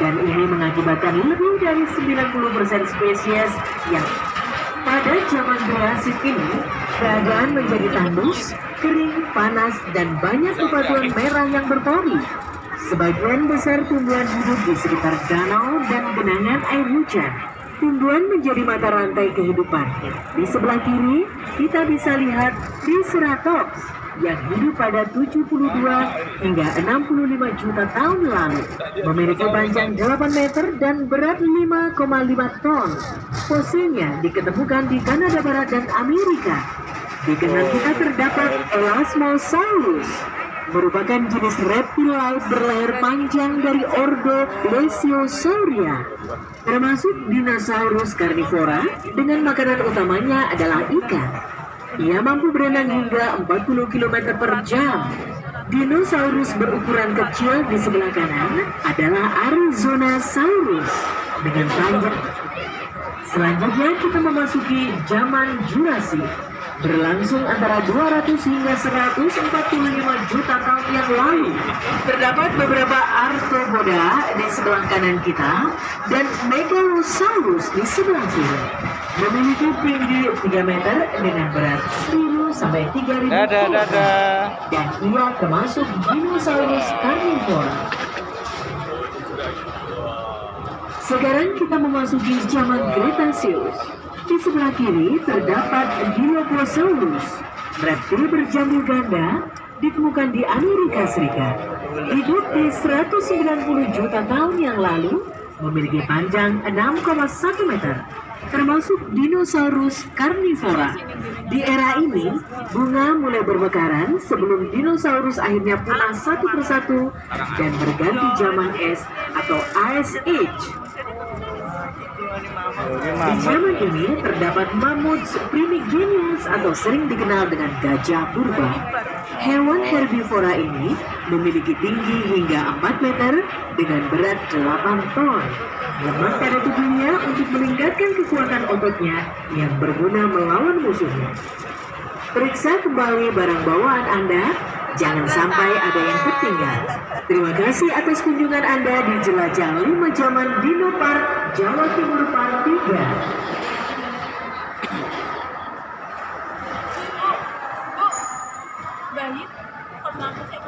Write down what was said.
dan ini mengakibatkan lebih dari 90% spesies yang pada zaman Jurassic ini keadaan menjadi tandus, kering, panas, dan banyak bebatuan merah yang berpori. Sebagian besar tumbuhan hidup di sekitar danau dan genangan air hujan. Tumbuhan menjadi mata rantai kehidupan. Di sebelah kiri, kita bisa lihat Triceratops yang hidup pada 72 hingga 65 juta tahun lalu. Memiliki panjang 8 meter dan berat 5,5 ton. Fosilnya diketemukan di Kanada Barat dan Amerika. Di kanan kita terdapat Elasmosaurus, merupakan jenis reptil laut berleher panjang dari ordo Plesiosauria, termasuk dinosaurus karnivora dengan makanan utamanya adalah ikan. Ia mampu berenang hingga 40 km per jam. Dinosaurus berukuran kecil di sebelah kanan adalah Arizonasaurus dengan panjang. Selanjutnya kita memasuki zaman Jurassic, berlangsung antara 200 hingga 145 juta tahun yang lalu. Terdapat beberapa arthropoda di sebelah kanan kita dan Megalosaurus di sebelah kiri. Memiliki tinggi 3 meter dengan berat 1000 sampai 3000 kg. Dan ia termasuk dinosaurus karnivora. Sekarang kita memasuki zaman Cretaceous. Di sebelah kiri terdapat Dilophosaurus, reptil berjambu ganda, ditemukan di Amerika Serikat. Hidup di 190 juta tahun yang lalu, memiliki panjang 6,1 meter, termasuk dinosaurus karnivora. Di era ini, bunga mulai bermekaran sebelum dinosaurus akhirnya punah satu persatu dan berganti zaman es atau Ice Age. Di zaman ini terdapat Mammuts primigenius atau sering dikenal dengan gajah purba. Hewan herbivora ini memiliki tinggi hingga 4 meter dengan berat 8 ton. Lemak pada tubuhnya untuk meningkatkan kekuatan ototnya yang berguna melawan musuhnya. Periksa kembali barang bawaan Anda, jangan sampai ada yang tertinggal. Terima kasih atas kunjungan Anda di Jelajah 5 Zaman Dino Park, Jawa Timur Part 3. Bayi, pernah aku sih